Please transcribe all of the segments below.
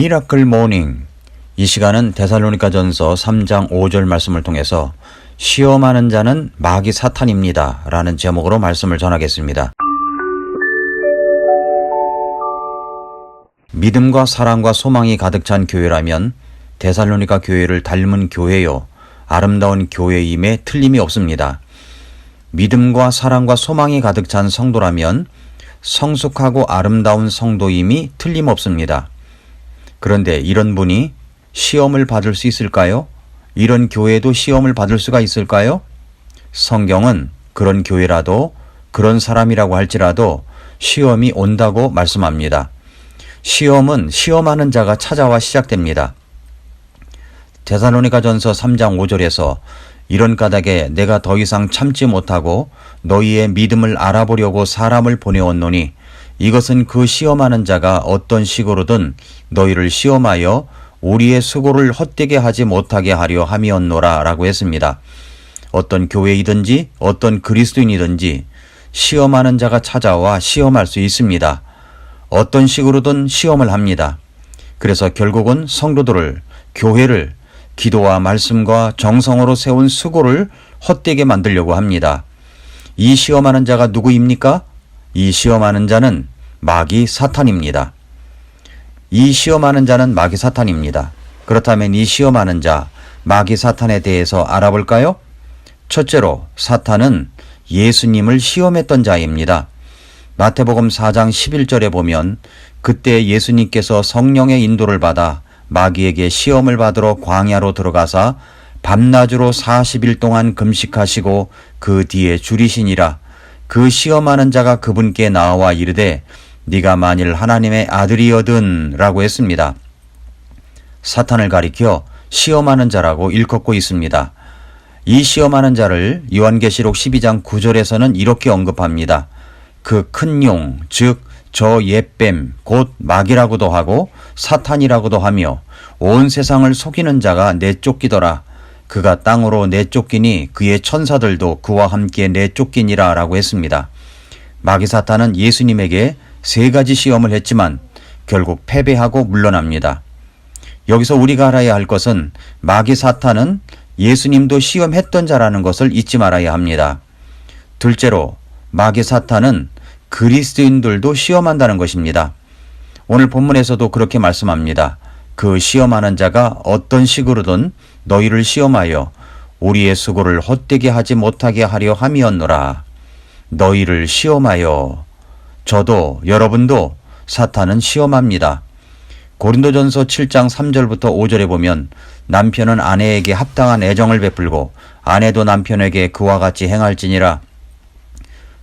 미라클 모닝. 이 시간은 데살로니가전서 3장 5절 말씀을 통해서 시험하는 자는 마귀 사탄입니다 라는 제목으로 말씀을 전하겠습니다. 믿음과 사랑과 소망이 가득 찬 교회라면 데살로니가 교회를 닮은 교회요, 아름다운 교회임에 틀림이 없습니다. 믿음과 사랑과 소망이 가득 찬 성도라면 성숙하고 아름다운 성도임이 틀림없습니다. 그런데 이런 분이 시험을 받을 수 있을까요? 이런 교회도 시험을 받을 수가 있을까요? 성경은 그런 교회라도, 그런 사람이라고 할지라도 시험이 온다고 말씀합니다. 시험은 시험하는 자가 찾아와 시작됩니다. 데살로니가전서 3장 5절에서 이런 까닭에 내가 더 이상 참지 못하고 너희의 믿음을 알아보려고 사람을 보내었노니 이것은 그 시험하는 자가 어떤 식으로든 너희를 시험하여 우리의 수고를 헛되게 하지 못하게 하려 함이었노라 라고 했습니다. 어떤 교회이든지 어떤 그리스도인이든지 시험하는 자가 찾아와 시험할 수 있습니다. 어떤 식으로든 시험을 합니다. 그래서 결국은 성도들을, 교회를 기도와 말씀과 정성으로 세운 수고를 헛되게 만들려고 합니다. 이 시험하는 자가 누구입니까? 이 시험하는 자는 마귀 사탄입니다. 이 시험하는 자는 마귀 사탄입니다. 그렇다면 이 시험하는 자, 마귀 사탄에 대해서 알아볼까요? 첫째로, 사탄은 예수님을 시험했던 자입니다. 마태복음 4장 11절에 보면 그때 예수님께서 성령의 인도를 받아 마귀에게 시험을 받으러 광야로 들어가사 밤낮으로 40일 동안 금식하시고 그 뒤에 줄이시니라. 그 시험하는 자가 그분께 나와 이르되 네가 만일 하나님의 아들이거든 라고 했습니다. 사탄을 가리켜 시험하는 자라고 일컫고 있습니다. 이 시험하는 자를 요한계시록 12장 9절에서는 이렇게 언급합니다. 그 큰 용, 즉 저 옛뱀 곧 마귀라고도 하고 사탄이라고도 하며 온 세상을 속이는 자가 내쫓기더라. 그가 땅으로 내쫓기니 그의 천사들도 그와 함께 내쫓기니라 라고 했습니다. 마귀 사탄은 예수님에게 3가지 시험을 했지만 결국 패배하고 물러납니다. 여기서 우리가 알아야 할 것은 마귀 사탄은 예수님도 시험했던 자라는 것을 잊지 말아야 합니다. 둘째로, 마귀 사탄은 그리스도인들도 시험한다는 것입니다. 오늘 본문에서도 그렇게 말씀합니다. 그 시험하는 자가 어떤 식으로든 너희를 시험하여 우리의 수고를 헛되게 하지 못하게 하려 함이었노라. 너희를 시험하여. 저도 여러분도 사탄은 시험합니다. 고린도전서 7장 3절부터 5절에 보면 남편은 아내에게 합당한 애정을 베풀고 아내도 남편에게 그와 같이 행할지니라.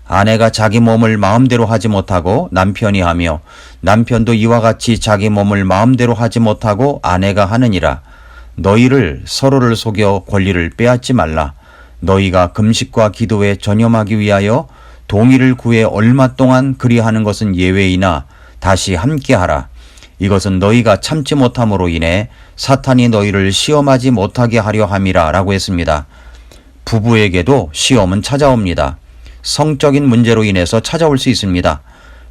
아내가 자기 몸을 마음대로 하지 못하고 남편이 하며 남편도 이와 같이 자기 몸을 마음대로 하지 못하고 아내가 하느니라. 너희를 서로를 속여 권리를 빼앗지 말라. 너희가 금식과 기도에 전념하기 위하여 동의를 구해 얼마 동안 그리하는 것은 예외이나 다시 함께하라. 이것은 너희가 참지 못함으로 인해 사탄이 너희를 시험하지 못하게 하려 함이라 라고 했습니다. 부부에게도 시험은 찾아옵니다. 성적인 문제로 인해서 찾아올 수 있습니다.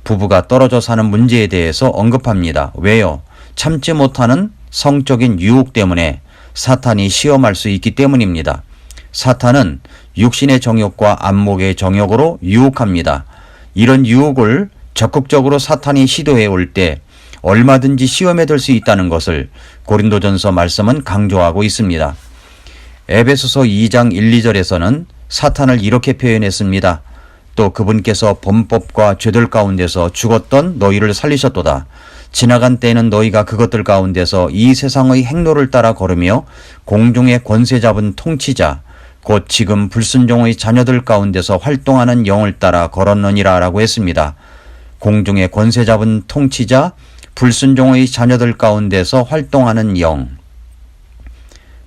부부가 떨어져 사는 문제에 대해서 언급합니다. 왜요? 참지 못하는 성적인 유혹 때문에 사탄이 시험할 수 있기 때문입니다. 사탄은 육신의 정욕과 안목의 정욕으로 유혹합니다. 이런 유혹을 적극적으로 사탄이 시도해 올 때 얼마든지 시험에 들 수 있다는 것을 고린도전서 말씀은 강조하고 있습니다. 에베소서 2장 1, 2절에서는 사탄을 이렇게 표현했습니다. 또 그분께서 범법과 죄들 가운데서 죽었던 너희를 살리셨도다. 지나간 때에는 너희가 그것들 가운데서 이 세상의 행로를 따라 걸으며 공중의 권세 잡은 통치자 곧 지금 불순종의 자녀들 가운데서 활동하는 영을 따라 걸었느니라 라고 했습니다. 공중의 권세 잡은 통치자, 불순종의 자녀들 가운데서 활동하는 영.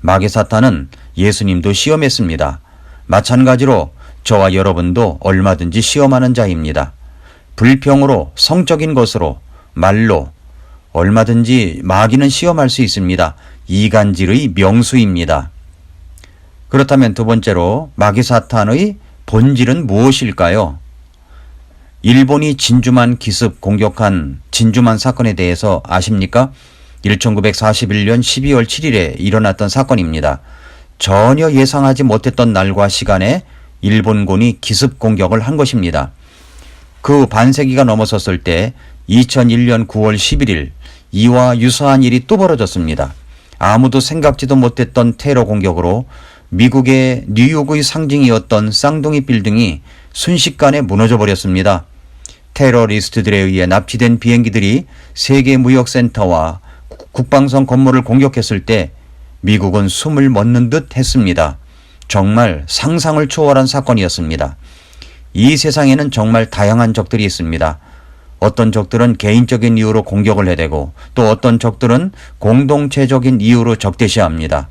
마귀 사탄은 예수님도 시험했습니다. 마찬가지로 저와 여러분도 얼마든지 시험하는 자입니다. 불평으로, 성적인 것으로, 말로 얼마든지 마귀는 시험할 수 있습니다. 이간질의 명수입니다. 그렇다면 두 번째로 마귀 사탄의 본질은 무엇일까요? 일본이 진주만 기습 공격한 진주만 사건에 대해서 아십니까? 1941년 12월 7일에 일어났던 사건입니다. 전혀 예상하지 못했던 날과 시간에 일본군이 기습 공격을 한 것입니다. 그 반세기가 넘어섰을 때 2001년 9월 11일 이와 유사한 일이 또 벌어졌습니다. 아무도 생각지도 못했던 테러 공격으로 미국의 뉴욕의 상징이었던 쌍둥이 빌딩이 순식간에 무너져 버렸습니다. 테러리스트들에 의해 납치된 비행기들이 세계무역센터와 국방성 건물을 공격했을 때 미국은 숨을 멎는 듯 했습니다. 정말 상상을 초월한 사건이었습니다. 이 세상에는 정말 다양한 적들이 있습니다. 어떤 적들은 개인적인 이유로 공격을 해대고 또 어떤 적들은 공동체적인 이유로 적대시합니다.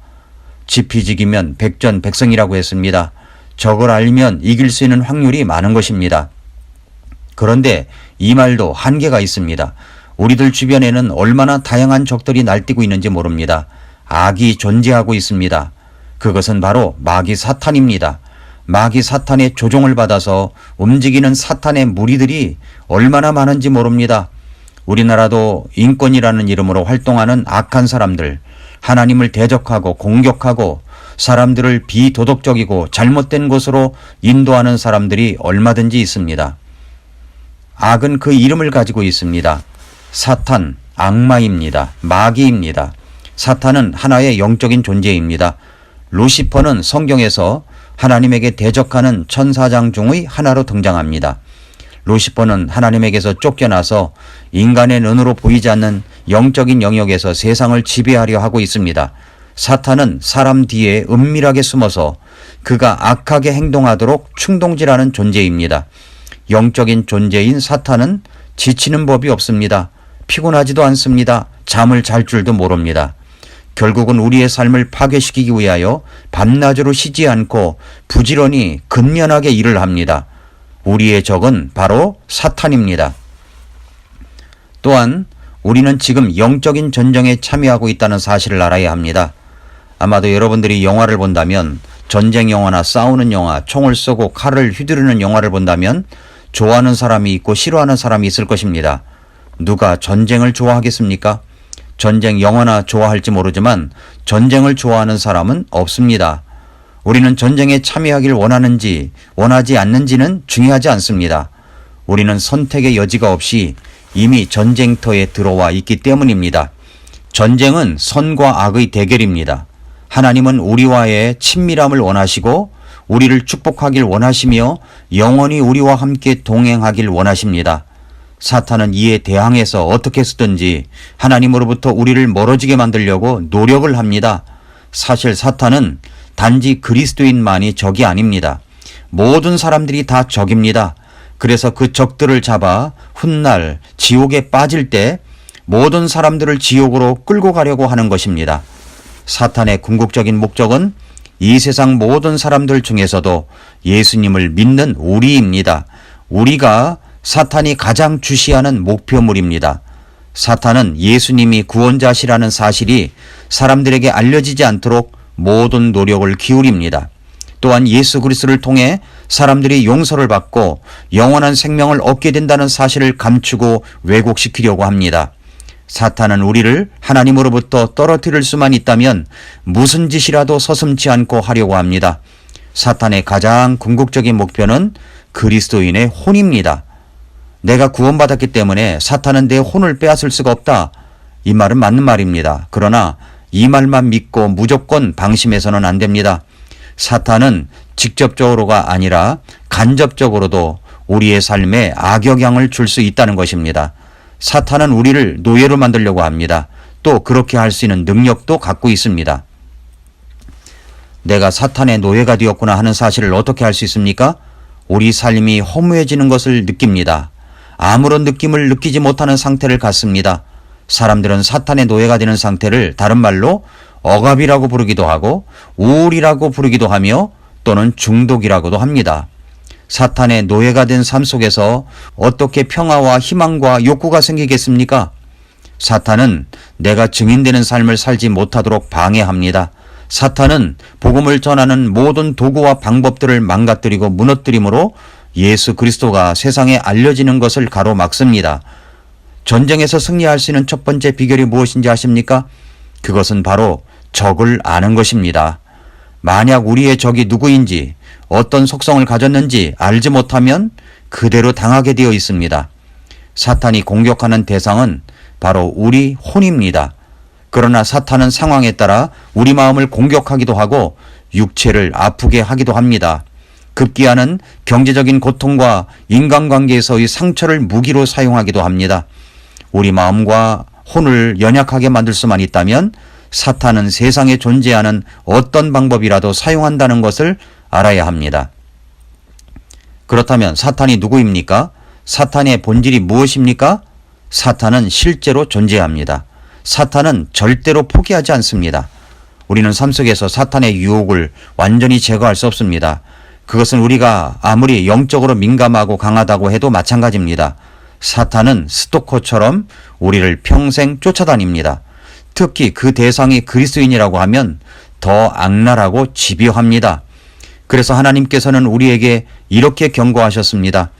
지피지기면 백전백승이라고 했습니다. 적을 알면 이길 수 있는 확률이 많은 것입니다. 그런데 이 말도 한계가 있습니다. 우리들 주변에는 얼마나 다양한 적들이 날뛰고 있는지 모릅니다. 악이 존재하고 있습니다. 그것은 바로 마귀 사탄입니다. 마귀 사탄의 조종을 받아서 움직이는 사탄의 무리들이 얼마나 많은지 모릅니다. 우리나라도 인권이라는 이름으로 활동하는 악한 사람들, 하나님을 대적하고 공격하고 사람들을 비도덕적이고 잘못된 곳으로 인도하는 사람들이 얼마든지 있습니다. 악은 그 이름을 가지고 있습니다. 사탄, 악마입니다. 마귀입니다. 사탄은 하나의 영적인 존재입니다. 루시퍼는 성경에서 하나님에게 대적하는 천사장 중의 하나로 등장합니다. 루시퍼는 하나님에게서 쫓겨나서 인간의 눈으로 보이지 않는 영적인 영역에서 세상을 지배하려 하고 있습니다. 사탄은 사람 뒤에 은밀하게 숨어서 그가 악하게 행동하도록 충동질하는 존재입니다. 영적인 존재인 사탄은 지치는 법이 없습니다. 피곤하지도 않습니다. 잠을 잘 줄도 모릅니다. 결국은 우리의 삶을 파괴시키기 위하여 밤낮으로 쉬지 않고 부지런히 근면하게 일을 합니다. 우리의 적은 바로 사탄입니다. 또한 우리는 지금 영적인 전쟁에 참여하고 있다는 사실을 알아야 합니다. 아마도 여러분들이 영화를 본다면, 전쟁 영화나 싸우는 영화, 총을 쏘고 칼을 휘두르는 영화를 본다면 좋아하는 사람이 있고 싫어하는 사람이 있을 것입니다. 누가 전쟁을 좋아하겠습니까? 전쟁 영화나 좋아할지 모르지만 전쟁을 좋아하는 사람은 없습니다. 우리는 전쟁에 참여하길 원하는지 원하지 않는지는 중요하지 않습니다. 우리는 선택의 여지가 없이 이미 전쟁터에 들어와 있기 때문입니다. 전쟁은 선과 악의 대결입니다. 하나님은 우리와의 친밀함을 원하시고 우리를 축복하길 원하시며 영원히 우리와 함께 동행하길 원하십니다. 사탄은 이에 대항해서 어떻게 쓰든지 하나님으로부터 우리를 멀어지게 만들려고 노력을 합니다. 사실 사탄은 단지 그리스도인만이 적이 아닙니다. 모든 사람들이 다 적입니다. 그래서 그 적들을 잡아 훗날 지옥에 빠질 때 모든 사람들을 지옥으로 끌고 가려고 하는 것입니다. 사탄의 궁극적인 목적은 이 세상 모든 사람들 중에서도 예수님을 믿는 우리입니다. 우리가 사탄이 가장 주시하는 목표물입니다. 사탄은 예수님이 구원자시라는 사실이 사람들에게 알려지지 않도록 모든 노력을 기울입니다. 또한 예수 그리스도를 통해 사람들이 용서를 받고 영원한 생명을 얻게 된다는 사실을 감추고 왜곡시키려고 합니다. 사탄은 우리를 하나님으로부터 떨어뜨릴 수만 있다면 무슨 짓이라도 서슴지 않고 하려고 합니다. 사탄의 가장 궁극적인 목표는 그리스도인의 혼입니다. 내가 구원받았기 때문에 사탄은 내 혼을 빼앗을 수가 없다. 이 말은 맞는 말입니다. 그러나 이 말만 믿고 무조건 방심해서는 안 됩니다. 사탄은 직접적으로가 아니라 간접적으로도 우리의 삶에 악영향을 줄 수 있다는 것입니다. 사탄은 우리를 노예로 만들려고 합니다. 또 그렇게 할 수 있는 능력도 갖고 있습니다. 내가 사탄의 노예가 되었구나 하는 사실을 어떻게 알 수 있습니까? 우리 삶이 허무해지는 것을 느낍니다. 아무런 느낌을 느끼지 못하는 상태를 갖습니다. 사람들은 사탄의 노예가 되는 상태를 다른 말로 억압이라고 부르기도 하고 우울이라고 부르기도 하며 또는 중독이라고도 합니다. 사탄의 노예가 된 삶 속에서 어떻게 평화와 희망과 욕구가 생기겠습니까? 사탄은 내가 증인되는 삶을 살지 못하도록 방해합니다. 사탄은 복음을 전하는 모든 도구와 방법들을 망가뜨리고 무너뜨림으로 예수 그리스도가 세상에 알려지는 것을 가로막습니다. 전쟁에서 승리할 수 있는 첫 번째 비결이 무엇인지 아십니까? 그것은 바로 적을 아는 것입니다. 만약 우리의 적이 누구인지 어떤 속성을 가졌는지 알지 못하면 그대로 당하게 되어 있습니다. 사탄이 공격하는 대상은 바로 우리 혼입니다. 그러나 사탄은 상황에 따라 우리 마음을 공격하기도 하고 육체를 아프게 하기도 합니다. 급기야는 경제적인 고통과 인간관계에서의 상처를 무기로 사용하기도 합니다. 우리 마음과 혼을 연약하게 만들 수만 있다면 사탄은 세상에 존재하는 어떤 방법이라도 사용한다는 것을 알아야 합니다. 그렇다면 사탄이 누구입니까? 사탄의 본질이 무엇입니까? 사탄은 실제로 존재합니다. 사탄은 절대로 포기하지 않습니다. 우리는 삶 속에서 사탄의 유혹을 완전히 제거할 수 없습니다. 그것은 우리가 아무리 영적으로 민감하고 강하다고 해도 마찬가지입니다. 사탄은 스토커처럼 우리를 평생 쫓아다닙니다. 특히 그 대상이 그리스도인이라고 하면 더 악랄하고 집요합니다. 그래서 하나님께서는 우리에게 이렇게 경고하셨습니다.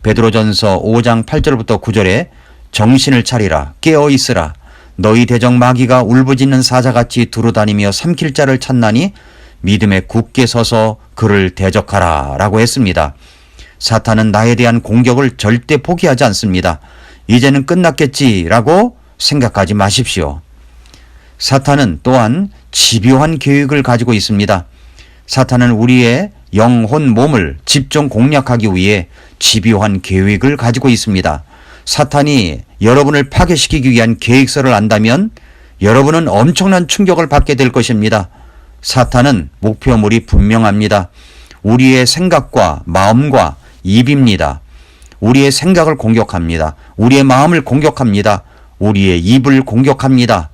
베드로전서 5장 8절부터 9절에 정신을 차리라 깨어 있으라 너희 대적 마귀가 울부짖는 사자같이 두루다니며 삼킬 자를 찾나니 믿음에 굳게 서서 그를 대적하라 라고 했습니다. 사탄은 나에 대한 공격을 절대 포기하지 않습니다. 이제는 끝났겠지라고 생각하지 마십시오. 사탄은 또한 집요한 계획을 가지고 있습니다. 사탄은 우리의 영혼 몸을 집중 공략하기 위해 집요한 계획을 가지고 있습니다. 사탄이 여러분을 파괴시키기 위한 계획서를 안다면 여러분은 엄청난 충격을 받게 될 것입니다. 사탄은 목표물이 분명합니다. 우리의 생각과 마음과 입입니다. 우리의 생각을 공격합니다. 우리의 마음을 공격합니다. 우리의 입을 공격합니다.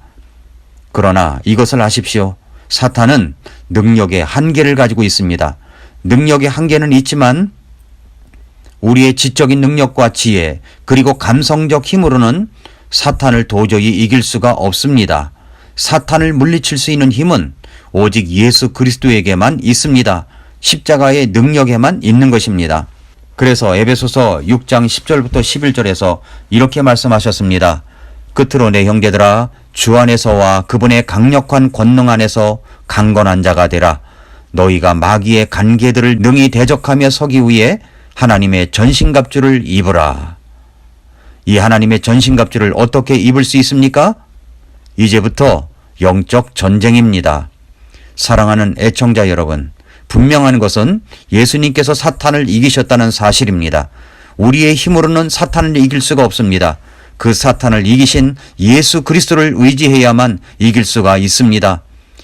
그러나 이것을 아십시오. 사탄은 능력의 한계를 가지고 있습니다. 능력의 한계는 있지만 우리의 지적인 능력과 지혜 그리고 감성적 힘으로는 사탄을 도저히 이길 수가 없습니다. 사탄을 물리칠 수 있는 힘은 오직 예수 그리스도에게만 있습니다. 십자가의 능력에만 있는 것입니다. 그래서 에베소서 6장 10절부터 11절에서 이렇게 말씀하셨습니다. 끝으로 내 형제들아 주 안에서와 그분의 강력한 권능 안에서 강건한 자가 되라. 너희가 마귀의 간계들을 능히 대적하며 서기 위해 하나님의 전신갑주를 입으라. 이 하나님의 전신갑주를 어떻게 입을 수 있습니까? 이제부터 영적 전쟁입니다. 사랑하는 애청자 여러분, 분명한 것은 예수님께서 사탄을 이기셨다는 사실입니다. 우리의 힘으로는 사탄을 이길 수가 없습니다. 그 사탄을 이기신 예수 그리스도를 의지해야만 이길 수가 있습니다.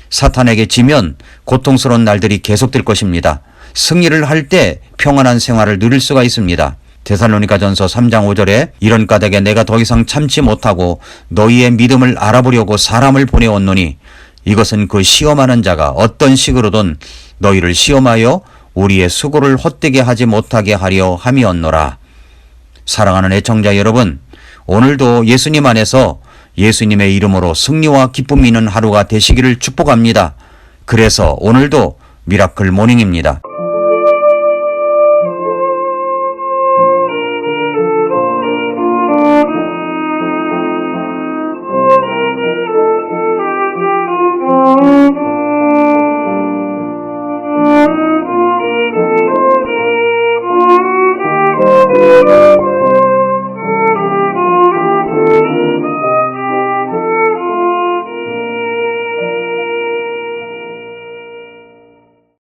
사탄에게 지면 고통스러운 날들이 계속될 것입니다. 승리를 할 때 평안한 생활을 누릴 수가 있습니다. 데살로니가전서 3장 5절에 이런 까닭에 내가 더 이상 참지 못하고 너희의 믿음을 알아보려고 사람을 보내었노니 이것은 그 시험하는 자가 어떤 식으로든 너희를 시험하여 우리의 수고를 헛되게 하지 못하게 하려 함이었노라. 사랑하는 애청자 여러분, 오늘도 예수님 안에서 예수님의 이름으로 승리와 기쁨이 있는 하루가 되시기를 축복합니다. 그래서 오늘도 미라클 모닝입니다.